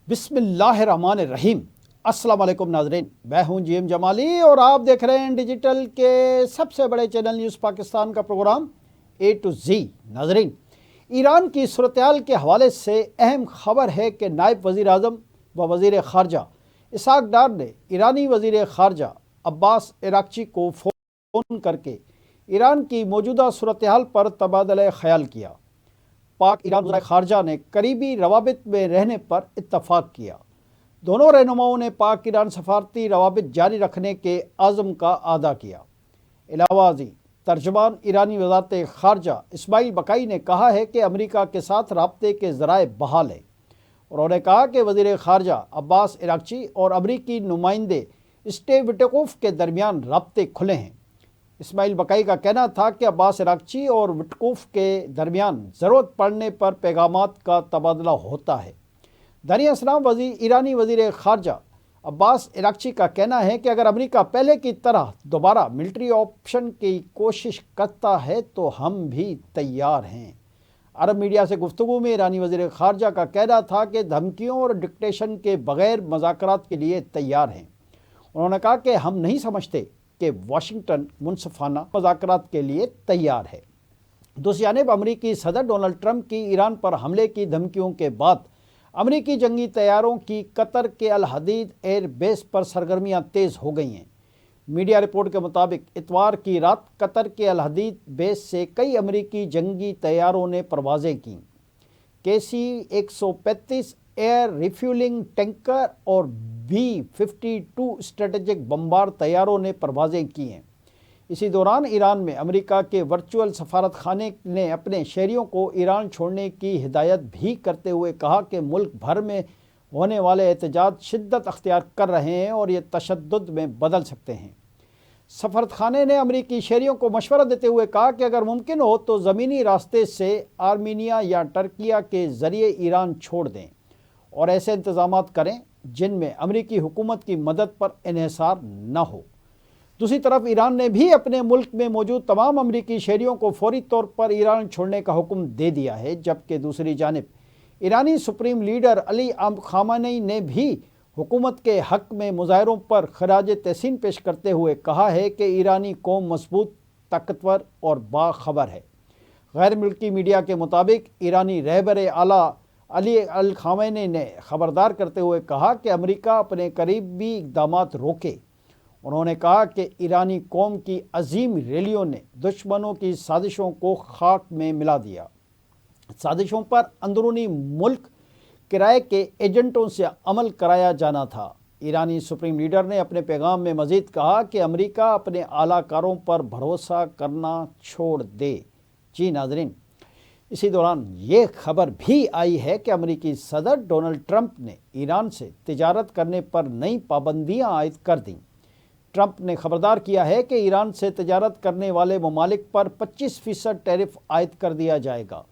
बिस्मिल्लाहिर्रहमानिर्रहीम। अस्सलाम वालेकुम नाज़रीन, मैं हूं जीएम जमाली और आप देख रहे हैं डिजिटल के सबसे बड़े चैनल न्यूज़ पाकिस्तान का प्रोग्राम ए टू जी। नाज़रीन, ईरान की सूरत-ए-हाल के हवाले से अहम खबर है कि नायब वज़ीर आज़म व वज़ीर ख़ारजा इसहाक़ डार ने ईरानी वज़ीर ख़ारजा अब्बास अराग़ची को फ़ोन करके ईरान की मौजूदा सूरत-ए-हाल पर तबादला ख़याल किया। पाक ईरान वज़ीर ख़ारजा ने करीबी रवाबित में रहने पर इत्तफ़ाक़ किया। दोनों रहनुमाओं ने पाक ईरान सफारती रवाबित जारी रखने के आज़म का अदा किया। इलावाज़ी तर्जुमान ईरानी वज़ारत ख़ारजा इस्माइल बकाई ने कहा है कि अमरीका के साथ राब्ते के ज़राए बहाल है। उन्होंने कहा कि वज़ीर ख़ारजा अब्बास अराग़ची और अमरीकी नुमाइंदे स्टीव विटकोफ़ के दरमियान राब्ते खुले हैं। इस्माइल बकाई का कहना था कि अब्बास अराग़ची और विटकोफ़ के दरमियान ज़रूरत पड़ने पर पैगामात का तबादला होता है। दानिया असलाम ईरानी वज़ीर ख़ारजा अब्बास अराग़ची का कहना है कि अगर अमरीका पहले की तरह दोबारा मिलिट्री ऑप्शन की कोशिश करता है तो हम भी तैयार हैं। अरब मीडिया से गुफ्तगू में ईरानी वज़ीर ख़ारजा का कहना था कि धमकियों और डिक्टेशन के बग़ैर मुज़ाकरात के लिए तैयार हैं। उन्होंने कहा कि हम नहीं समझते कि वाशिंगटन मुनसफ़ाना मुज़ाकरात के लिए तैयार है। दूसरी जानिब अमरीकी सदर डोनाल्ड ट्रंप की ईरान पर हमले की धमकियों के बाद अमरीकी जंगी तैयारों की कतर के अल हदीद एयर बेस पर सरगर्मियां तेज़ हो गई हैं। मीडिया रिपोर्ट के मुताबिक इतवार की रात कतर के अल हदीद बेस से कई अमरीकी जंगी तैयारों ने परवाज़ें कीं। KC-135 एयर रिफ्यूलिंग टैंकर और B-52 स्ट्रेटेजिक बमबार तैयारों ने परवाज़ें की हैं। इसी दौरान ईरान में अमेरिका के वर्चुअल सफारत खाने ने अपने शहरियों को ईरान छोड़ने की हिदायत भी करते हुए कहा कि मुल्क भर में होने वाले एहतजाज शिद्दत अख्तियार कर रहे हैं और ये तशद्दुद में बदल सकते हैं। सफारत खाने ने अमेरिकी शहरियों को मशवरा देते हुए कहा कि अगर मुमकिन हो तो ज़मीनी रास्ते से आर्मीनिया या टर्किया के ज़रिए ईरान छोड़ दें और ऐसे इंतज़ामात करें जिनमें अमेरिकी हुकूमत की मदद पर इन्हिसार न हो। दूसरी तरफ ईरान ने भी अपने मुल्क में मौजूद तमाम अमरीकी शहरियों को फौरी तौर पर ईरान छोड़ने का हुक्म दे दिया है, जबकि दूसरी जानिब ईरानी सुप्रीम लीडर अली खामेनी ने भी हुकूमत के हक़ में मुजाहरों पर खराज तहसीन पेश करते हुए कहा है कि ईरानी कौम मजबूत, ताकतवर और बाखबर है। गैर मुल्की मीडिया के मुताबिक ईरानी रहबर आला अली अल खामेनी ने ख़बरदार करते हुए कहा कि अमेरिका अपने करीबी इक़दामात रोके। उन्होंने कहा कि ईरानी कौम की अजीम रैलियों ने दुश्मनों की साजिशों को खाक में मिला दिया। साजिशों पर अंदरूनी मुल्क किराए के एजेंटों से अमल कराया जाना था। ईरानी सुप्रीम लीडर ने अपने पैगाम में मज़ीद कहा कि अमेरिका अपने आलाकारों पर भरोसा करना छोड़ दे। जी नाज़रीन, इसी दौरान ये खबर भी आई है कि अमेरिकी सदर डोनाल्ड ट्रंप ने ईरान से तिजारत करने पर नई पाबंदियाँ आयद कर दीं। ट्रंप ने खबरदार किया है कि ईरान से तिजारत करने वाले ममालिक पर 25% टैरिफ आयद कर दिया जाएगा।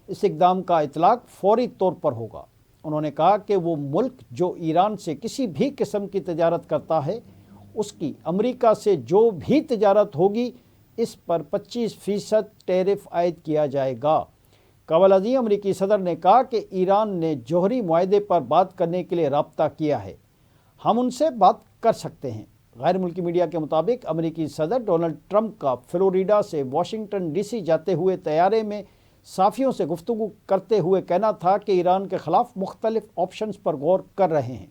इस इक़दाम का इतलाक़ फौरी तौर पर होगा। उन्होंने कहा कि वो मुल्क जो ईरान से किसी भी किस्म की तिजारत करता है उसकी अमेरिका से जो भी तिजारत होगी इस पर 25% टैरिफ आयद किया जाएगा। कबल अज़ीं अमरीकी सदर ने कहा कि ईरान ने जौहरी मुआहदे पर बात करने के लिए राब्ता किया है, हम उनसे बात कर सकते हैं। गैर मुल्की मीडिया के मुताबिक अमेरिकी सदर डोनाल्ड ट्रंप का फ्लोरिडा से वाशिंगटन DC जाते हुए तैयारे में साफ़ियों से गुफ्तगू करते हुए कहना था कि ईरान के ख़िलाफ़ मुख्तलिफ ऑप्शंस पर गौर कर रहे हैं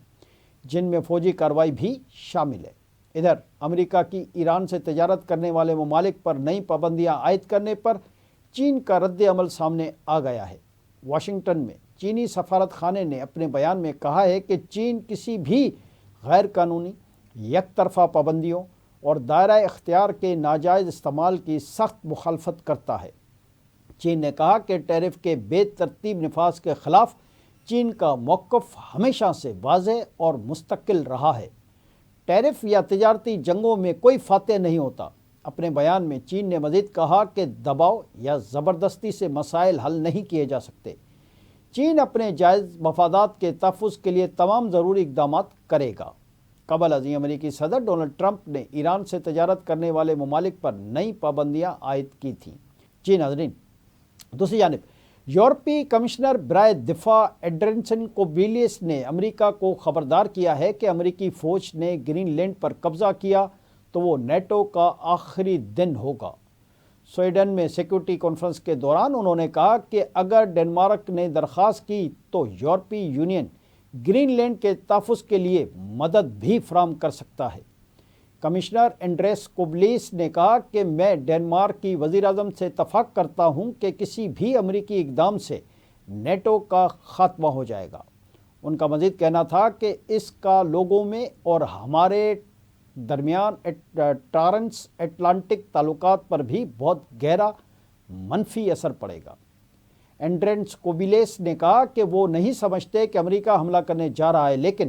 जिनमें फ़ौजी कार्रवाई भी शामिल है। इधर अमेरिका की ईरान से तिजारत करने वाले ममालिक पर नई पाबंदियाँ आयद करने पर चीन का रद्द अमल सामने आ गया है। वाशिंगटन में चीनी सफारत खाने ने अपने बयान में कहा है कि चीन किसी भी गैर कानूनी एक तरफ़ा पाबंदियों और दायरा इख्तियार के नाजायज़ इस्तेमाल की सख्त मुखालफत करता है। चीन ने कहा कि टैरिफ के बेतरतीब नफाज के ख़िलाफ़ चीन का मौक़िफ़ हमेशा से वाज़ेह और मुस्तकिल रहा है। टैरिफ या तिजारती जंगों में कोई फ़ातह नहीं होता। अपने बयान में चीन ने मज़ीद कहा कि दबाव या ज़बरदस्ती से मसाइल हल नहीं किए जा सकते। चीन अपने जायज़ मफादात के तहफ़्फ़ुज़ के लिए तमाम ज़रूरी इक़दामात करेगा। कबल अज़ीं अमरीकी सदर डोनाल्ड ट्रंप ने ईरान से तिजारत करने वाले ममालिक पर नई पाबंदियाँ आयद की थीं। जी नाज़रीन, दूसरी जानिब یورپی کمشنر برائے دفاع ایڈرینسن کوبیلیس نے امریکہ کو خبردار کیا ہے کہ امریکی فوج نے گرین لینڈ پر قبضہ کیا تو وہ نیٹو کا آخری دن ہوگا۔ سویڈن میں سیکورٹی کانفرنس کے دوران انہوں نے کہا کہ اگر ڈنمارک نے درخواست کی تو یورپی یونین گرین لینڈ کے تحفظ کے لیے مدد بھی فراہم کر سکتا ہے۔ کمشنر اینڈریس کوبلیس نے کہا کہ میں ڈنمارک کی وزیر اعظم سے اتفاق کرتا ہوں کہ کسی بھی امریکی اقدام سے نیٹو کا خاتمہ ہو جائے گا۔ ان کا مزید کہنا تھا کہ اس کا لوگوں میں اور ہمارے درمیان ٹرانس اٹلانٹک تعلقات پر بھی بہت گہرا منفی اثر پڑے گا۔ اینڈریس کوبیلیس نے کہا کہ وہ نہیں سمجھتے کہ امریکہ حملہ کرنے جا رہا ہے، لیکن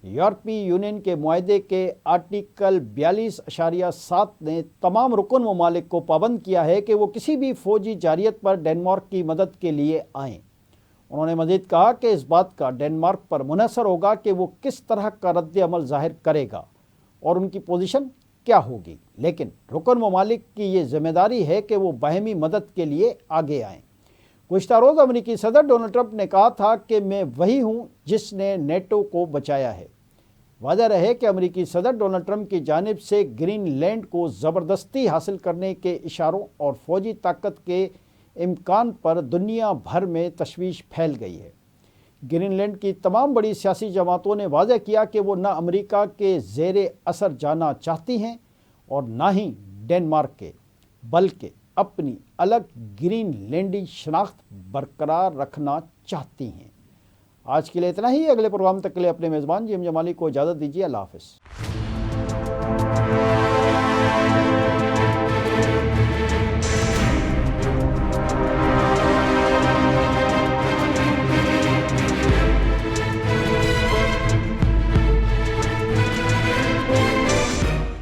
یورپی یونین کے معاہدے کے آرٹیکل 42.7 نے تمام رکن ممالک کو پابند کیا ہے کہ وہ کسی بھی فوجی جارحیت پر ڈنمارک کی مدد کے لیے آئیں۔ انہوں نے مزید کہا کہ اس بات کا ڈنمارک پر منحصر ہوگا کہ وہ کس طرح کا رد عمل ظاہر کرے گا اور ان کی پوزیشن کیا ہوگی، لیکن رکن ممالک کی یہ ذمہ داری ہے کہ وہ باہمی مدد کے لیے آگے آئیں۔ گزشتہ روز امریکی صدر ڈونلڈ ٹرمپ نے کہا تھا کہ میں وہی ہوں جس نے نیٹو کو بچایا ہے۔ واضح رہے کہ امریکی صدر ڈونلڈ ٹرمپ کی جانب سے گرین لینڈ کو زبردستی حاصل کرنے کے اشاروں اور فوجی طاقت کے امکان پر دنیا بھر میں تشویش پھیل گئی ہے۔ گرین لینڈ کی تمام بڑی سیاسی جماعتوں نے واضح کیا کہ وہ نہ امریکہ کے زیر اثر جانا چاہتی ہیں اور نہ ہی ڈنمارک کے، بلکہ اپنی الگ گرین لینڈی شناخت برقرار رکھنا چاہتی ہیں۔ آج کے لیے اتنا ہی۔ اگلے پروگرام تک کے لیے اپنے میزبان جیم جمالی کو اجازت دیجیے۔ اللہ حافظ۔